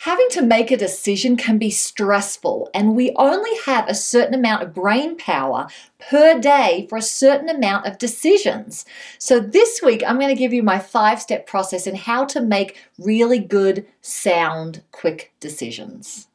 Having to make a decision can be stressful, and we only have a certain amount of brain power per day for a certain amount of decisions. So this week, I'm going to give you my 5-step process in how to make really good, sound, quick decisions.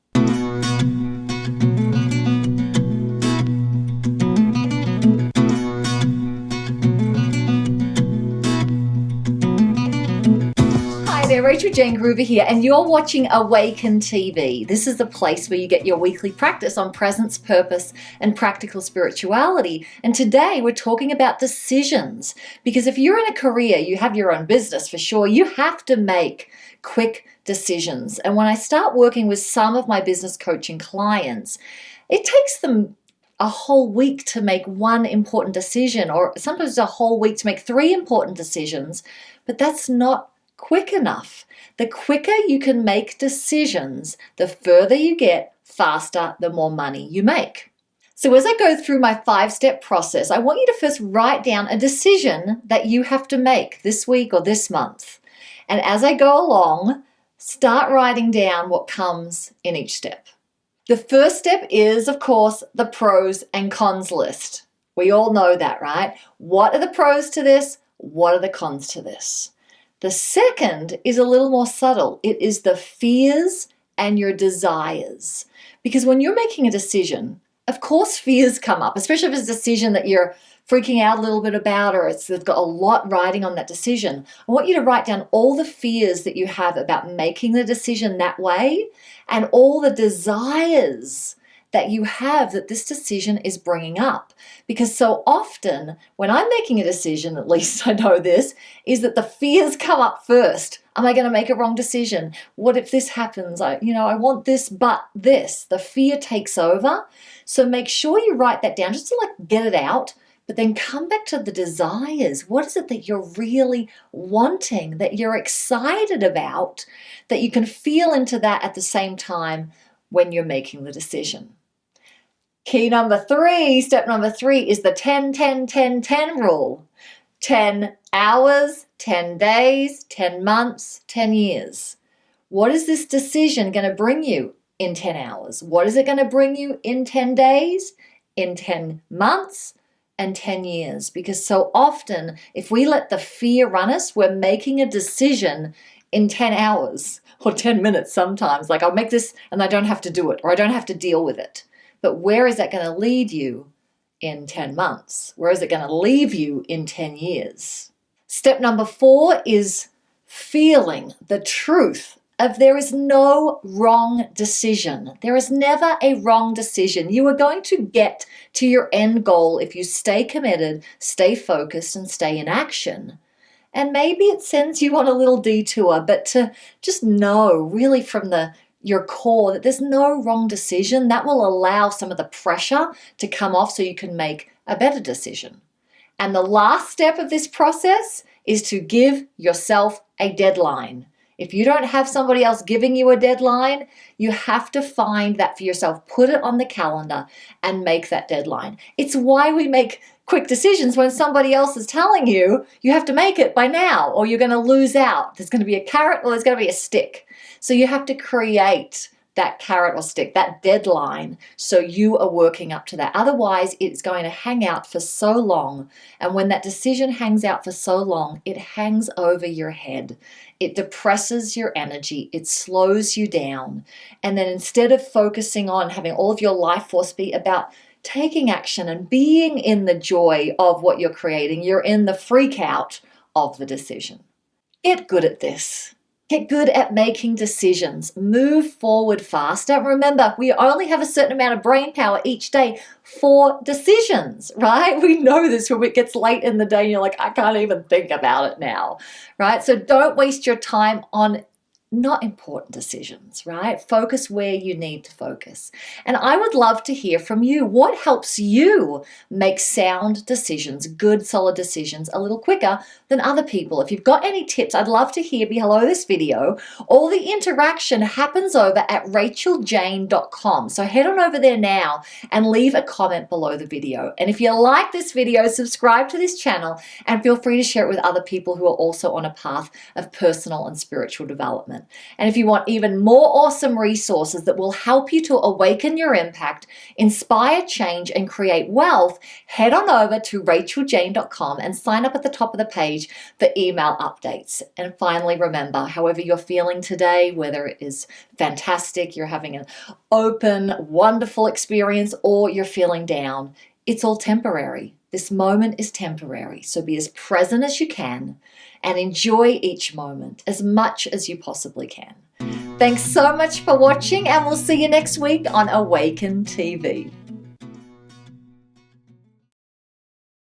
Rachael-Jayne Groover here, and you're watching Awaken TV. This is the place where you get your weekly practice on presence, purpose, and practical spirituality. And today we're talking about decisions, because if you're in a career, you have your own business for sure, you have to make quick decisions. And when I start working with some of my business coaching clients, it takes them a whole week to make one important decision, or sometimes a whole week to make 3 important decisions, but that's not quick enough. The quicker you can make decisions, the further you get, faster, the more money you make. So as I go through my 5-step process, I want you to first write down a decision that you have to make this week or this month. And as I go along, start writing down what comes in each step. The first step is, of course, the pros and cons list. We all know that, right? What are the pros to this? What are the cons to this? The second is a little more subtle. It is the fears and your desires. Because when you're making a decision, of course fears come up, especially if it's a decision that you're freaking out a little bit about, or it's got a lot riding on that decision. I want you to write down all the fears that you have about making the decision that way, and all the desires that you have that this decision is bringing up. Because so often when I'm making a decision, at least I know this, is that the fears come up first. Am I going to make a wrong decision? What if this happens? I want this, but this. The fear takes over. So make sure you write that down just to get it out, but then come back to the desires. What is it that you're really wanting, that you're excited about, that you can feel into that at the same time when you're making the decision? Key number 3, step number 3 is the 10-10-10-10 rule. 10 hours, 10 days, 10 months, 10 years. What is this decision going to bring you in 10 hours? What is it going to bring you in 10 days, in 10 months, and 10 years? Because so often, if we let the fear run us, we're making a decision in 10 hours or 10 minutes sometimes. I'll make this and I don't have to do it, or I don't have to deal with it. But where is that going to lead you in 10 months? Where is it going to leave you in 10 years? Step number 4 is feeling the truth of there is no wrong decision. There is never a wrong decision. You are going to get to your end goal if you stay committed, stay focused, and stay in action. And maybe it sends you on a little detour, but to just know really from your core that there's no wrong decision, that will allow some of the pressure to come off so you can make a better decision. And the last step of this process is to give yourself a deadline. If you don't have somebody else giving you a deadline, you have to find that for yourself. Put it on the calendar and make that deadline. It's why we make quick decisions when somebody else is telling you you have to make it by now or you're going to lose out. There's going to be a carrot or there's going to be a stick. So you have to create that carrot or stick, that deadline, so you are working up to that. Otherwise, it's going to hang out for so long. And when that decision hangs out for so long, it hangs over your head. It depresses your energy. It slows you down. And then instead of focusing on having all of your life force be about taking action and being in the joy of what you're creating, you're in the freak out of the decision. Get good at this. Get good at making decisions. Move forward faster. Remember, we only have a certain amount of brain power each day for decisions, right? We know this when it gets late in the day and you're like, I can't even think about it now, right? So don't waste your time on not important decisions, right? Focus where you need to focus. And I would love to hear from you. What helps you make sound decisions, good, solid decisions, a little quicker than other people? If you've got any tips, I'd love to hear below this video. All the interaction happens over at Rachael-Jayne.com. So head on over there now and leave a comment below the video. And if you like this video, subscribe to this channel and feel free to share it with other people who are also on a path of personal and spiritual development. encouragement. And if you want even more awesome resources that will help you to awaken your impact, inspire change, and create wealth, head on over to Rachael-Jayne.com and sign up at the top of the page for email updates. And finally, remember, however you're feeling today, whether it is fantastic, you're having an open, wonderful experience, or you're feeling down, it's all temporary. This moment is temporary. So be as present as you can and enjoy each moment as much as you possibly can. Thanks so much for watching, and we'll see you next week on Awaken TV.